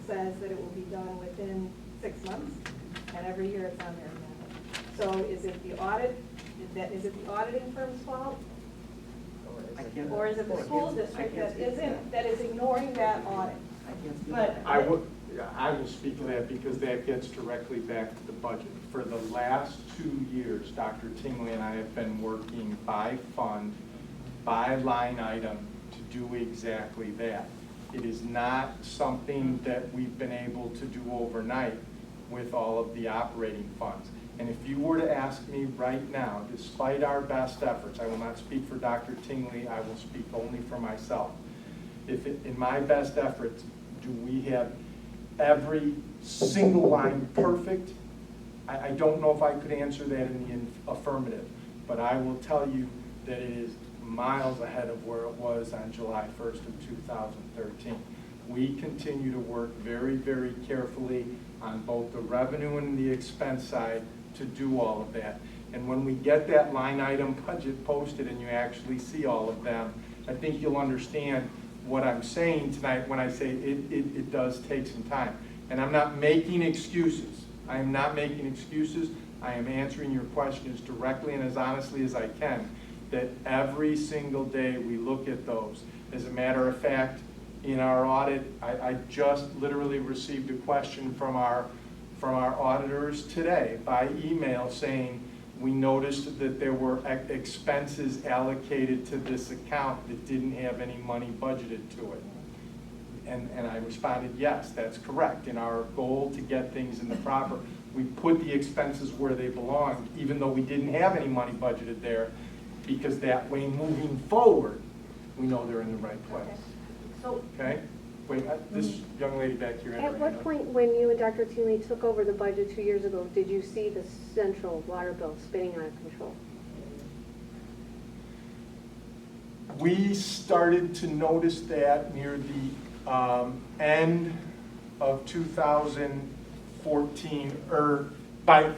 says that it will be done within 6 months, and every year it's on there again. So is it the audit, is it the auditing firm's fault? Or is it the school district that is ignoring that audit? But I will speak to that because that gets directly back to the budget. For the last 2 years, Dr. Tingley and I have been working by fund, by line item to do exactly that. It is not something that we've been able to do overnight with all of the operating funds. And if you were to ask me right now, despite our best efforts, I will not speak for Dr. Tingley, I will speak only for myself. In my best efforts, do we have every single line perfect? I don't know if I could answer that in the affirmative, but I will tell you that it is miles ahead of where it was on July 1st of 2013. We continue to work very, very carefully on both the revenue and the expense side to do all of that. And when we get that line item budget posted and you actually see all of them, I think you'll understand what I'm saying tonight when I say it does take some time. And I'm not making excuses. I am not making excuses. I am answering your questions directly and as honestly as I can, that every single day we look at those. As a matter of fact, in our audit, I just literally received a question from our auditors today by email saying, we noticed that there were expenses allocated to this account that didn't have any money budgeted to it. And I responded, yes, that's correct. In our goal to get things in the proper, we put the expenses where they belonged, even though we didn't have any money budgeted there, because that way moving forward, we know they're in the right place. Okay? Wait, this young lady back here. At what point, when you and Dr. Tingley took over the budget 2 years ago, did you see the central water bill spinning out of control? We started to notice that near the end of 2014, or by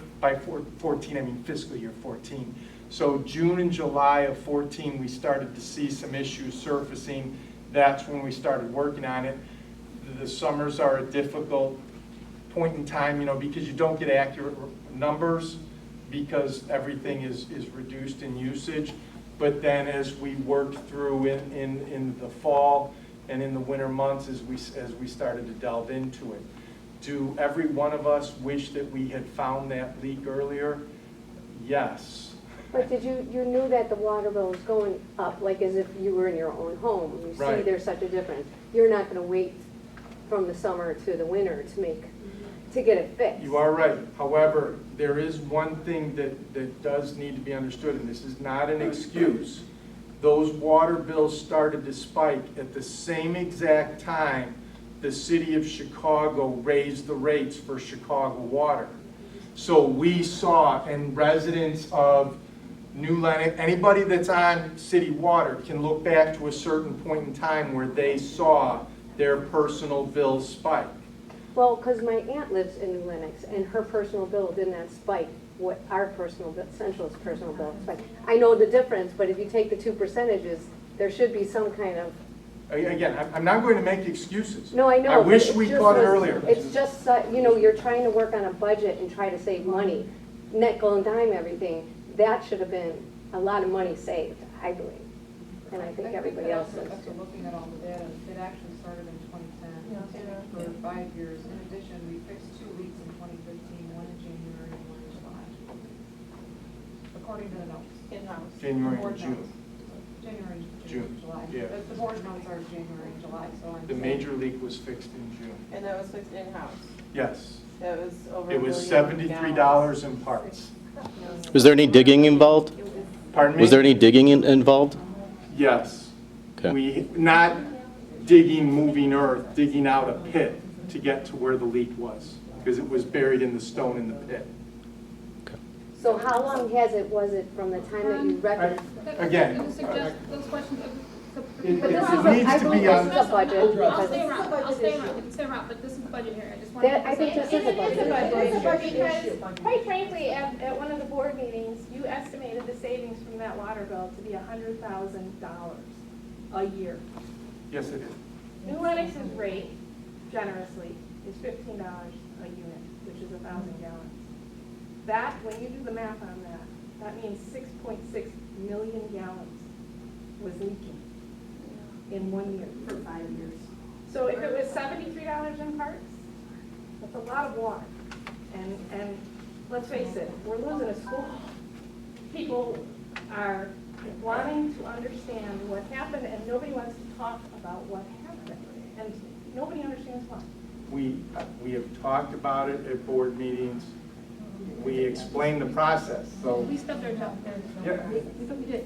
14, I mean fiscal year 14. So June and July of 14, we started to see some issues surfacing. That's when we started working on it. The summers are a difficult point in time, you know, because you don't get accurate numbers because everything is reduced in usage. But then as we worked through in the fall and in the winter months as we started to delve into it. Do every one of us wish that we had found that leak earlier? Yes. But did you knew that the water bill was going up, like as if you were in your own home. You see there's such a difference. You're not going to wait from the summer to the winter to get it fixed. You are right. However, there is one thing that does need to be understood, and this is not an excuse. Those water bills started to spike at the same exact time the city of Chicago raised the rates for Chicago water. So we saw, and residents of New Lenox, anybody that's on city water can look back to a certain point in time where they saw their personal bills spike. Well, because my aunt lives in New Lenox, and her personal bill did not spike what our personal bill, Central's personal bill spiked. I know the difference, but if you take the two percentages, there should be some kind of... Again, I'm not going to make excuses. No, I know. I wish we caught it earlier. It's just, you know, you're trying to work on a budget and try to save money, nickel and dime everything. That should have been a lot of money saved, I believe. And I think everybody else is. After looking at all the data, it actually started in 2010 for 5 years. In addition, we fixed 2 leaks in 2015, one in January and one in July. According to the notes. In-house. January and June. January, June, July. yeah. The board notes are January and July, so I'm The saying- major leak was fixed in June. And that was fixed in-house. Yes. That was over It was $1 million $73 in parts. Was there any digging involved? Pardon me? Was there any digging involved? Yes. Okay. We, not digging, moving earth, digging out a pit to get to where the leak was, because it was buried in the stone in the pit. So how long was it from the time that you reckoned? Again, Can you suggest those questions? It But this is, needs I to believe be this on. is a budget. I'll because- stay around, but this is the budget here, I just want to. I think this is a budget. It's a budget because, quite frankly, at one of the board meetings, you estimated the savings from that water bill to be $100,000 a year. Yes, it is. New Lennox's rate, generously, is $15 a unit, which is 1,000 gallons. That, when you do the math on that, that means 6.6 million gallons was leaking in 1 year. For 5 years. So if it was $73 in parts, that's a lot of water. And let's face it, we're losing a school. People are wanting to understand what happened, and nobody wants to talk about what happened. And nobody understands why. We have talked about it at board meetings. We explained the process, so. We stubbed our toe. Yeah. We did.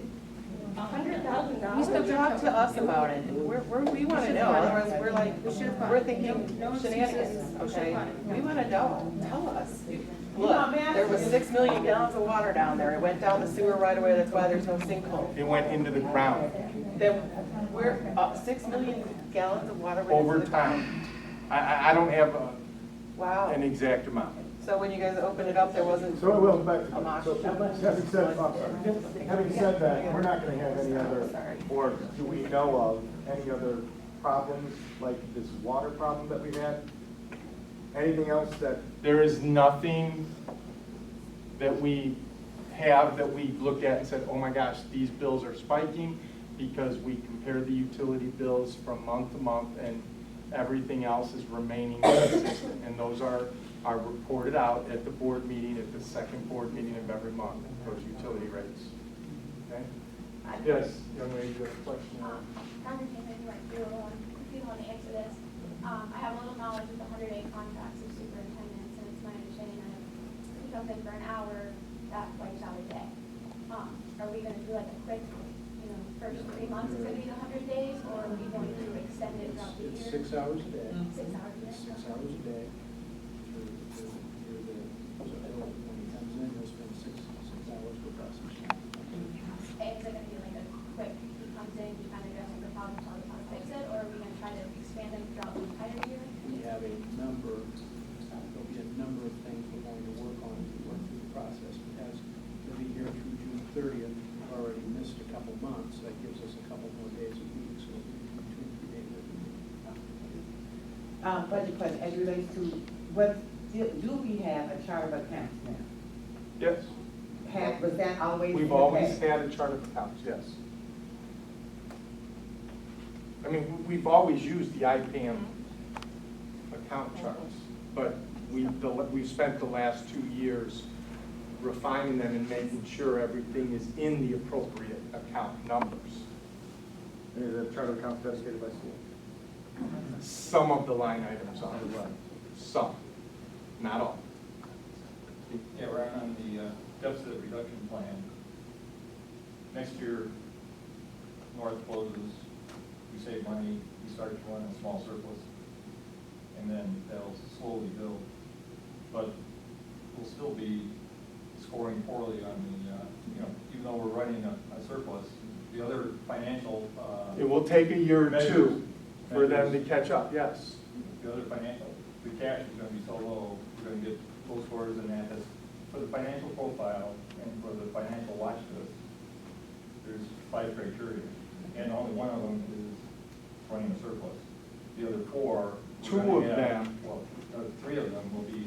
$100,000? stubbed our Talk toe. to us about it. We want to know, otherwise we're like, we're thinking No excuses. shenanigans, We should've okay? caught it. We want to know, tell us. know, Look, man. there was 6 million gallons of water down there. It went down the sewer right away, that's why there's no sinkhole. It went into the ground Then we're, 6 million gallons of water went over into the ground. time. I don't have Wow. an exact amount. So when you guys opened it up, there wasn't So, well, back a mosh. so having said that, we're not gonna have any other, or do we know of any other problems like this water problem that we've had? Anything else that, There is nothing that we have that we looked at and said, oh my gosh, these bills are spiking, because we compared the utility bills from month to month, and everything else is remaining consistent. And those are reported out at the board meeting, at the second board meeting of every month, those utility rates. Okay? Yes, young lady, you have a question? Dr. King, if you want to answer this, I have a little knowledge of the 100-day contracts of superintendents, and it's my understanding that if he comes in for an hour, that wipes out a day. Are we going to do like a quick, first 3 months is going to be the 100 days, or are we going to extend it throughout the year? It's 6 hours a day. 6 hours a day? It's 6 hours a day. When he comes in, he'll spend six hours per process. And is it going to be like a quick, he comes in, he kind of addresses the problem, tells us how to fix it, or are we going to try to expand it throughout the entire year? We have a number, there'll be a number of things we're going to work on as we work through the process. Because he'll be here through June 30th, we've already missed a couple months, that gives us a couple more days a week, so it'll be between 2 and 3 days a week. Budget question, as it relates to, do we have a chart of accounts now? Yes. Was that always? We've in the always past? had a chart of accounts, yes. I mean, we've always used the IPAM account charts, but we've spent the last 2 years refining them and making sure everything is in the appropriate account numbers. and is that chart of accounts dedicated by school? Some of the line items are, some, not all. Yeah, we're on the deficit reduction plan. Next year, North closes, we save money, we start to run a small surplus, and then that'll slowly build. But we'll still be scoring poorly on the, even though we're running a surplus, the other financial. It will take a year or measures- two for them to measures- catch up, yes. The other financial, the cash is gonna be so low, we're gonna get low scores in that. For the financial profile and for the financial watch list, there's 5 criteria, and only one of them is running a surplus. The other 4. we're 2 gonna of have- them. Well, 3 of them will be,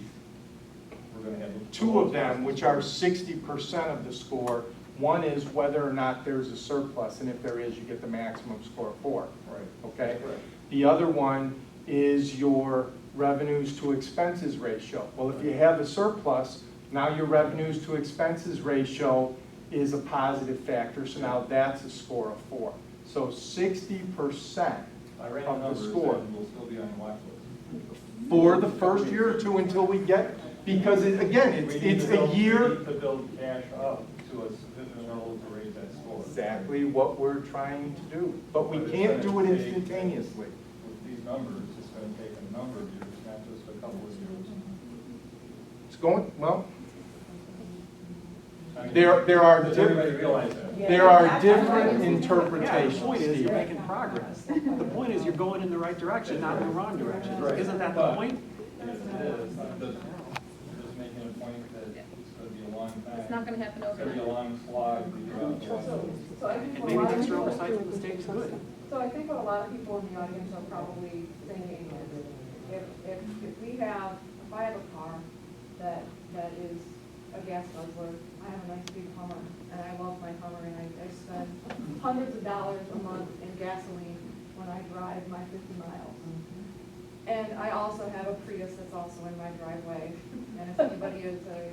we're gonna have. 2 of them, which are 60% of the score. One is whether or not there's a surplus, and if there is, you get the maximum score of 4. Right. Okay? Correct. The other one is your revenues to expenses ratio. Well, if you have a surplus, now your revenues to expenses ratio is a positive factor, so now that's a score of 4. So 60% I ran the of the numbers, score and we'll still be on the watch list. for the first year or 2 until we get, because again, We need it's to build- a year. We need to build cash up to a sufficient level to raise that score. Exactly what we're trying to do, but we But it's can't do it gonna take- instantaneously. With these numbers, it's gonna take a number of years, not just a couple of years. It's going, well, I mean, there are does different, everybody realize that? there are different Yeah, the interpretations, point is, Steve. you're making progress. The point is, you're going in the right direction, not in the wrong direction. Right. Isn't that the But- point? Yes, it is. I'm just making a point that it's gonna be a long time. It's not gonna happen It's gonna be a overnight. long slog to get out the line. So I think And what a maybe lot of extra people- oversight from the state is good. So I think what a lot of people in the audience are probably thinking is, if we have, if I have a car that is a gas guzzler, I have a nice big Hummer, and I love my Hummer, and I spend hundreds of dollars a month in gasoline when I drive my 50 miles. And I also have a Prius that's also in my driveway, and if anybody is a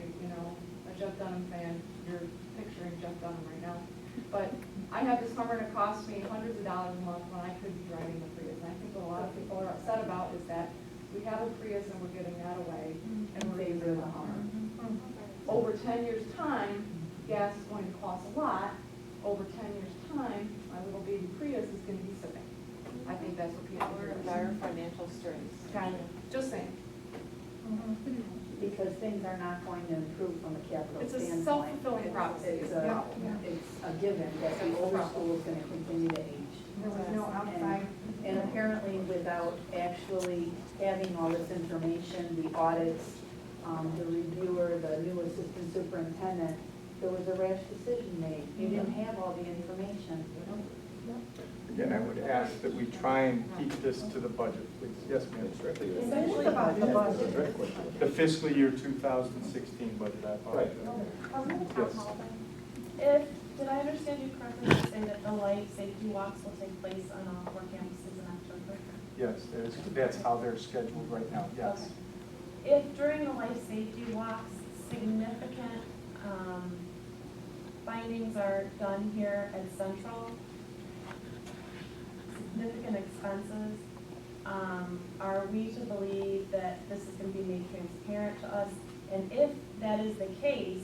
Jeff Dunham fan, you're picturing Jeff Dunham right now. But I have this Hummer, and it costs me hundreds of dollars a month when I could be driving the Prius. And I think what a lot of people are upset about is that we have a Prius and we're giving that away, and we're using the Hummer. Over 10 years' time, gas is going to cost a lot. Over 10 years' time, my little baby Prius is going to be sitting. I think that's what people are. Our financial strengths. Kind of, just saying. Because things are not going to improve from a capital It's standpoint. a self-fulfilling prophecy. It's a given that the older school is going to continue to age. There was no outside. And apparently without actually having all this information, the audits, the reviewer, the new assistant superintendent, there was a rash decision made. You didn't have all the information. Again, I would ask that we try and keep this to the budget, please. Yes, ma'am. It's about the budget. The fiscal year 2016 budget, I apologize. Yes. Did I understand you correctly to say that the life safety walks will take place on all 4 campuses in October? Yes, that's how they're scheduled right now, yes. Okay. If during the life safety walks, significant findings are done here at Central, significant expenses, are we to believe that this is going to be made transparent to us? And if that is the case,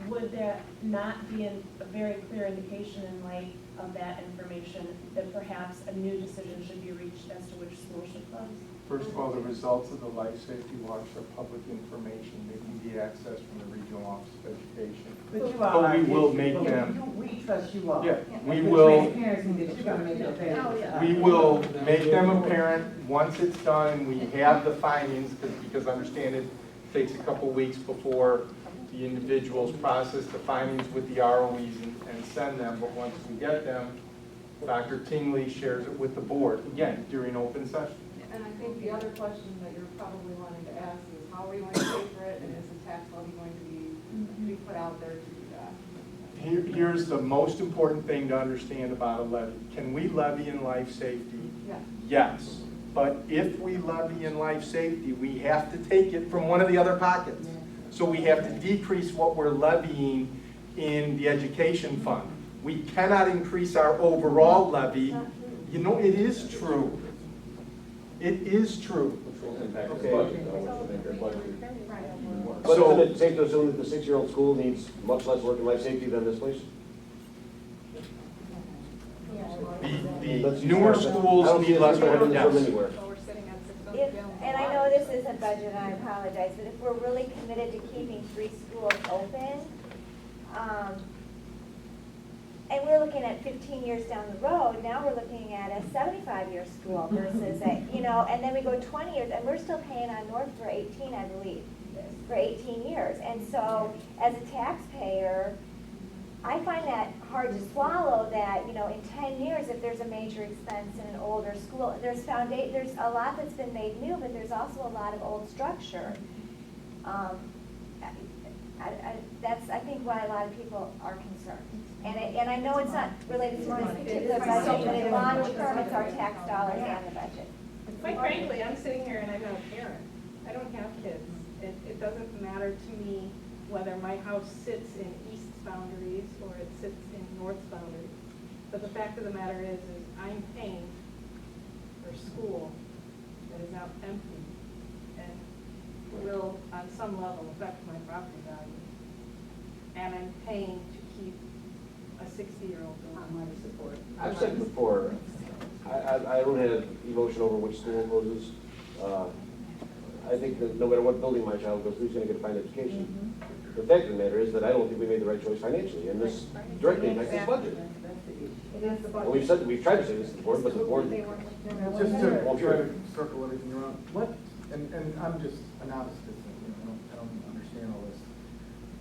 would there not be a very clear indication in light of that information that perhaps a new decision should be reached as to which school should close? First of all, the results of the life safety walks are public information. They can be accessed from the regional office of education. But we will make them. We trust you all. Yeah, we And the will. transparency that you're going to make it available. We will make them apparent once it's done and we have the findings, because understand it takes a couple weeks before the individuals process the findings with the ROEs and send them, but once we get them, Dr. Tingley shares it with the board, again, during open session. And I think the other question that you're probably wanting to ask is how are we going to pay for it, and is the tax levy going to be put out there to do that? Here's the most important thing to understand about a levy. Can we levy in life safety? Yes. Yes. But if we levy in life safety, we have to take it from one of the other pockets. So we have to decrease what we're levying in the education fund. We cannot increase our overall levy. You know, it is true. It is true. But isn't it safe to assume that the 6-year-old school needs much less work in life safety than this place? The newer schools need less work, yes. And I know this isn't budget, and I apologize, but if we're really committed to keeping 3 schools open, and we're looking at 15 years down the road, now we're looking at a 75-year school versus and then we go 20 years, and we're still paying on North for 18, I believe, for 18 years. And so, as a taxpayer, I find that hard to swallow that, in 10 years, if there's a major expense in an older school, there's a lot that's been made new, but there's also a lot of old structure. That's, I think, why a lot of people are concerned. And I know it's not related to this particular budget, but in long term, it's our tax dollars and the budget. Quite frankly, I'm sitting here and I'm not a parent. I don't have kids. It doesn't matter to me whether my house sits in East's boundaries or it sits in North's boundaries. But the fact of the matter is I'm paying for school that is now empty and will, on some level, affect my property value. And I'm paying to keep a 60-year-old on life support. I've said before, I don't have emotion over which school closes. I think that no matter what building my child goes to, he's going to get a fine education. The fact of the matter is that I don't think we made the right choice financially, and this directly impacts this budget. And we've said that we've tried to say this to the board, but the board. Just to try to circle everything around, and I'm just a novice to this, I don't understand all this.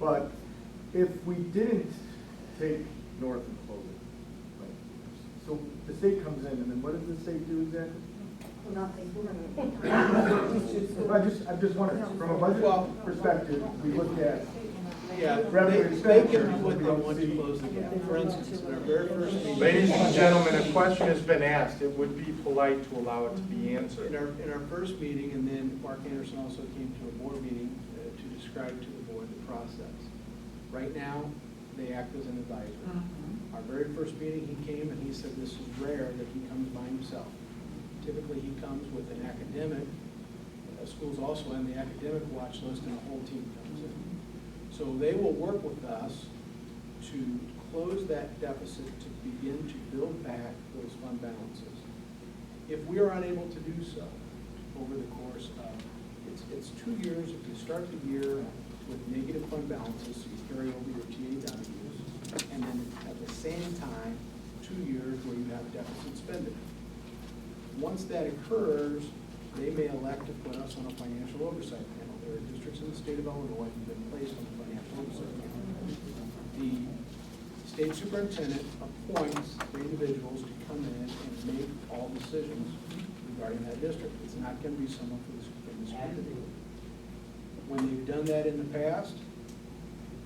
But if we didn't take North and close it, right? So the state comes in, and then what does the state do exactly? I just wonder, from a budget perspective, we look at Yeah, revenue they can expenditure. do what they want to close the gap. For instance, in our very first meeting. Ladies and gentlemen, a question has been asked. It would be polite to allow it to be answered. In our first meeting, and then Mark Anderson also came to a board meeting to describe to the board the process. Right now, they act as an advisor. Our very first meeting, he came and he said this is rare that he comes by himself. Typically, he comes with an academic. Schools also on the academic watch list, and a whole team comes in. So they will work with us to close that deficit, to begin to build back those fund balances. If we are unable to do so over the course of, it's 2 years, if you start the year with negative fund balances, so you carry over your TAWs, and then at the same time, 2 years where you have deficit spending. Once that occurs, they may elect to put us on a financial oversight panel. There are districts in the state of Illinois who have been placed on the financial oversight panel. The state superintendent appoints the individuals to come in and make all decisions regarding that district. It's not going to be someone from the community. When they've done that in the past,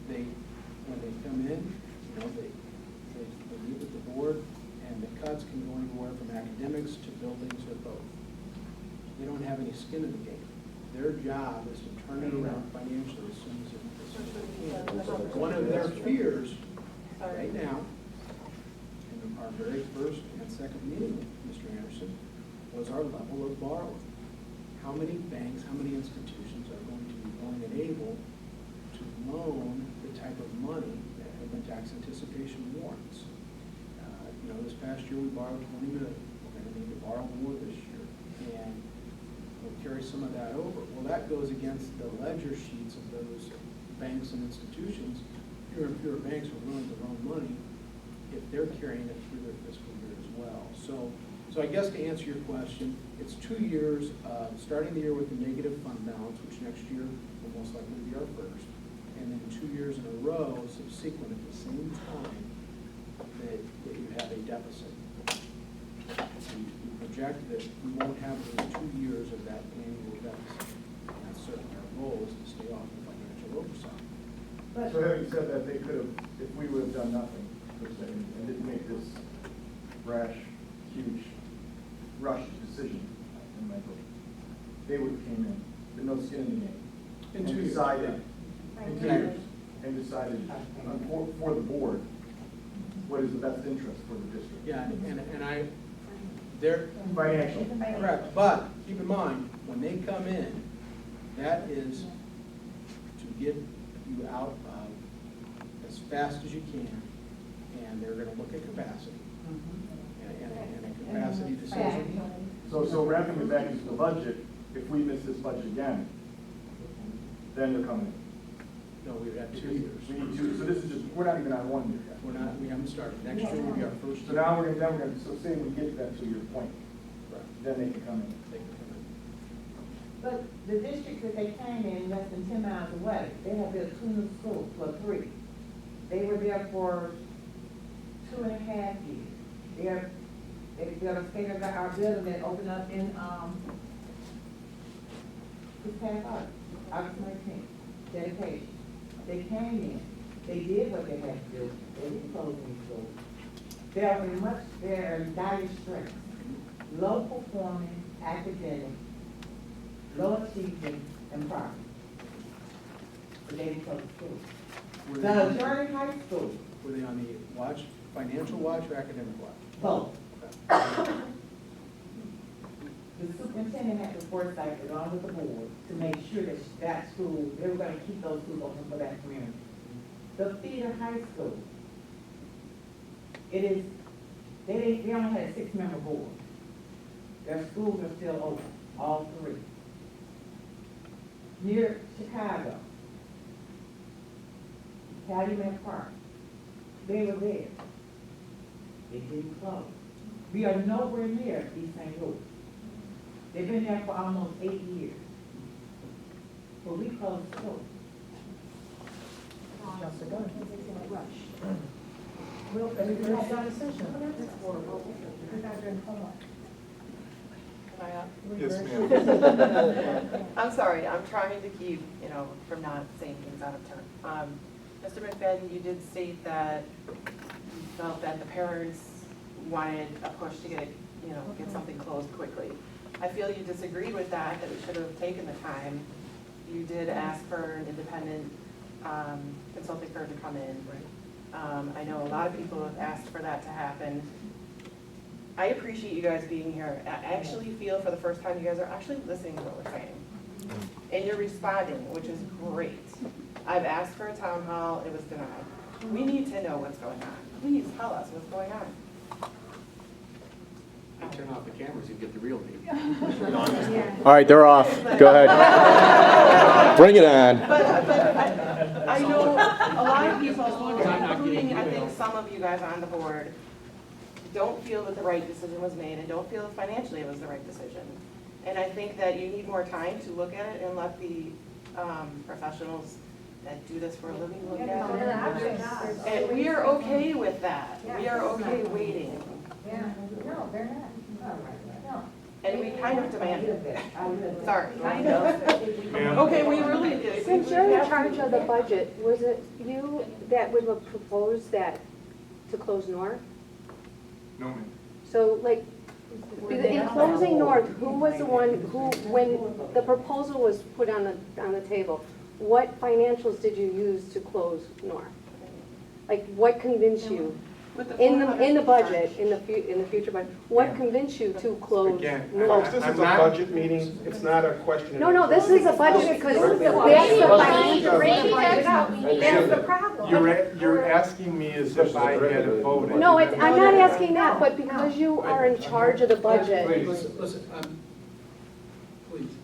when they come in, they meet with the board, and the cuts can go anywhere from academics to buildings or both. They don't have any skin in the game. Their job is to turn it around financially as soon as they can. One of their fears right now, in our very first and second meeting with Mr. Anderson, was our level of borrowing. How many banks, how many institutions are going to be willing and able to loan the type of money that have been tax anticipation warrants? This past year we borrowed $20 million. We're going to need to borrow more this year, and we'll carry some of that over. Well, that goes against the ledger sheets of those banks and institutions. Fewer and fewer banks are willing to loan money if they're carrying it through their fiscal year as well. So I guess to answer your question, it's 2 years, starting the year with a negative fund balance, which next year will most likely be our first, and then 2 years in a row subsequent at the same time that you have a deficit. We project that we won't have those 2 years of that annual deficit. And that's certainly our goal, is to stay off the financial oversight. So having said that, they could have, if we would have done nothing, per se, and didn't make this rash, huge, rushed decision, in my book, they would have came in, with no skin in the game. In 2 and years. decided, in 2 years, and decided for the board what is the best interest for the district. Yeah, they're Financial. correct, but keep in mind, when they come in, that is to get you out of as fast as you can, and they're gonna look at capacity, and a capacity decision. So wrapping it back into the budget, if we miss this budget again, then they're coming in. No, we would have 2 years. We need 2, so this is just, we're not even on 1 year yet. We haven't started. Next year will be our first So year. now we're gonna, so say we get to that 2 year point, then they can come in. They can come in. But the districts that they came in less than 10 miles away, they have built 2 new schools, well, 3. They were there for 2.5 years. They built a state-of-the-art building that opened up in, this past August 19th, dedication. They came in, they did what they had to do, they didn't close any schools. They're in dire strength, low performing, academic, low achieving, and property. But they didn't close schools. Were they The on- Journey High School, Were they on the watch, financial watch or academic watch? both. The superintendent had the foresight, along with the board, to make sure that that school, they were gonna keep those schools open for that community. The Theater High School, they only had a 6-member board. Their schools are still open, all 3. Near Chicago, Calumet Park, they were there. They didn't close. We are nowhere near East St. Louis. They've been there for almost 8 years. But we closed schools. Yes, ma'am. I'm sorry, I'm trying to keep, from not saying things out of turn. Mr. McFadden, you did state that you felt that the parents wanted a push to get something closed quickly. I feel you disagreed with that we should have taken the time. You did ask for an independent consulting firm to come in. I know a lot of people have asked for that to happen. I appreciate you guys being here. I actually feel for the first time you guys are actually listening to what we're saying. And you're responding, which is great. I've asked for a town hall, it was denied. We need to know what's going on. Please tell us what's going on. Turn off the cameras, you get the real me. All right, they're off. Go ahead. Bring it on. But I know a lot of people, including I think some of you guys on the board, don't feel that the right decision was made and don't feel that financially it was the right decision. And I think that you need more time to look at it and let the professionals that do this for a living look at it. And we are okay with that. We are okay waiting. Yeah, no, they're not. No. And we kind of demand it. Sorry. Kind of. Okay, we really did. Since you're in charge of the budget, was it you that would have proposed that to close North? No, ma'am. So like, in closing North, who was the one who, when the proposal was put on the table, what financials did you use to close North? Like, what convinced you? In the budget, in the future budget, what convinced you to close Again, North? Folks, this is a budget meeting, it's not a question. No, this is a budget because that's the financial. That's the problem. You're asking me as if I had voted. No, I'm not asking that, but because you are in charge of the budget. Listen, please,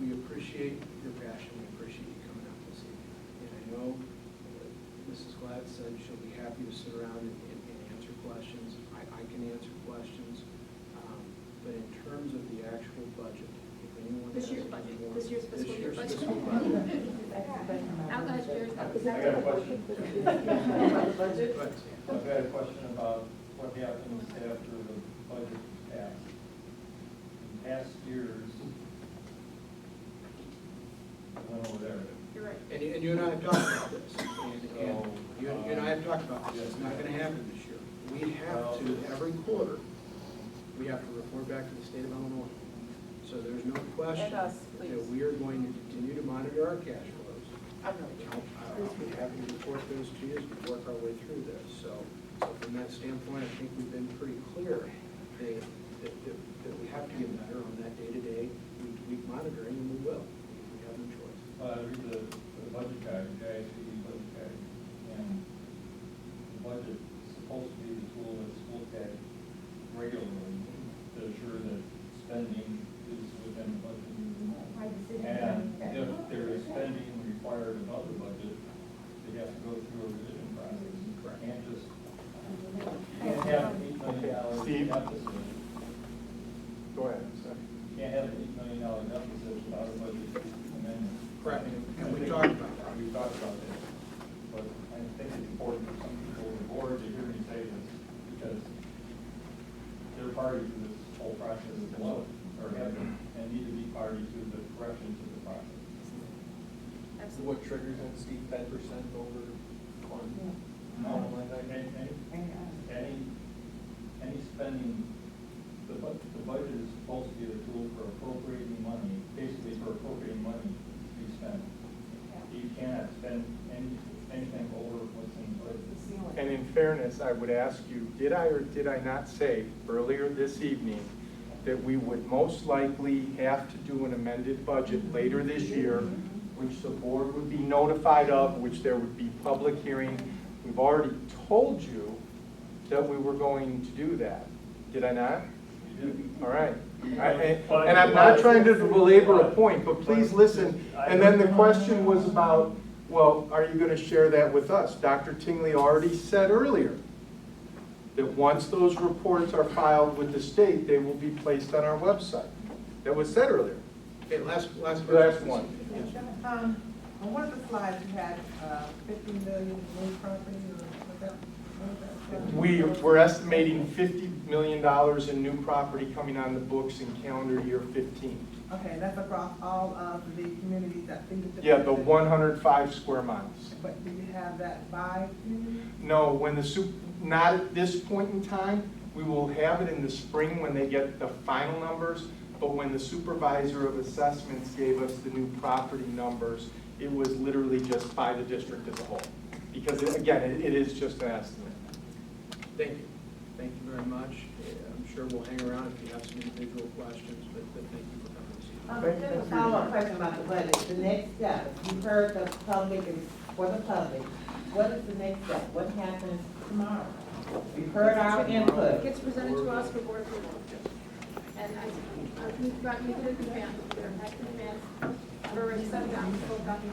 we appreciate your passion, we appreciate you coming out this evening. And I know Mrs. Glad said she'll be happy to sit around and answer questions. I can answer questions. But in terms of the actual budget, if anyone has any more. This year's fiscal year budget. fiscal budget. Out last year's. I got a question. I've got a question about what happens after the budget is passed. In past years, I went over there. You're right. And you and I have talked about this. And you and I have talked about this. It's not going to happen this year. We have to, every quarter, we have to report back to the state of Illinois. So there's no question And us, that please. we are going to continue to monitor our cash flows. I'm really I'll be happy to report those to you as we work our way through this. So from that standpoint, I think we've been pretty clear that we have to get better on that day-to-day, week-to-week monitoring, and we will. We have no choice. I read the budget guide, the ISD budget guide, and the budget is supposed to be the tool that's looked at regularly to ensure that spending is within the budget. And if there is spending required above the budget, they have to go through a revision process. You can't have an $8 million Steve? deficit. Go ahead, sir. You can't have an $8 million deficit without a budget amendment. Correct. And we talked about that. We've talked about that. But I think it's important for some people on the board to hear me say this, because they're party to this whole process as well, or have been, and need to be party to the corrections of the process. What triggers that, Steve, 10% over one? No, any spending, the budget is supposed to be the tool for appropriating money, basically for appropriating money to be spent. You cannot spend anything over what's in the budget. And in fairness, I would ask you, did I or did I not say earlier this evening that we would most likely have to do an amended budget later this year, which the board would be notified of, which there would be public hearing? We've already told you that we were going to do that. Did I not? All right. And I'm not trying to belabor a point, but please listen. And then the question was about, well, are you going to share that with us? Dr. Tingley already said earlier that once those reports are filed with the state, they will be placed on our website. That was said earlier. Okay, last one. On one of the slides, you had 50 million in property, or what was that? We're estimating $50 million in new property coming on the books in calendar year 15. Okay, that's across all of the communities that fingertip. Yeah, the 105 square miles. But do you have that by community? No, when not at this point in time. We will have it in the spring when they get the final numbers, but when the supervisor of assessments gave us the new property numbers, it was literally just by the district as a whole. Because again, it is just an estimate. Thank you. Thank you very much. I'm sure we'll hang around if you have some individual questions, but thank you for coming this evening. Just a follow-up question about the budget. The next step, you've heard the public and for the public, what is the next step? What happens tomorrow? We've heard our It input. gets presented to us for board approval. And we've got, we did it in advance, we're in advance. I've already set down, spoke up, and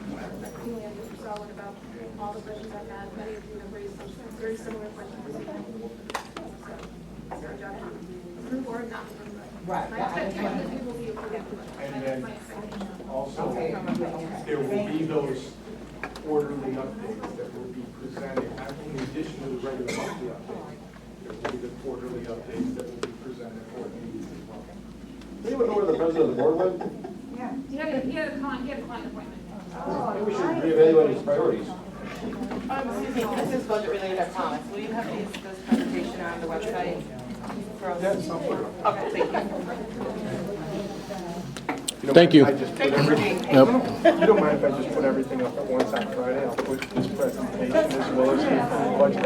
you saw what about all the questions I've had, many of you have raised some very similar questions. So, it's our job to approve or not approve. Right. My expectation is we will be approved. And then My expectation. also, Okay. there will be those quarterly updates that will be presented, in addition to the regular monthly updates. There will be the quarterly updates that will be presented for meetings as well. Does anyone know where the president of the board went? He had a client appointment. Maybe we should reevaluate his priorities. Excuse me, this is budget related, I promise. Will you have this presentation on the website? That's somewhere. Okay, thank you. Thank you. I just put everything, Yep. you don't mind if I just put everything up at once on Friday? I'll put this presentation as well as the budget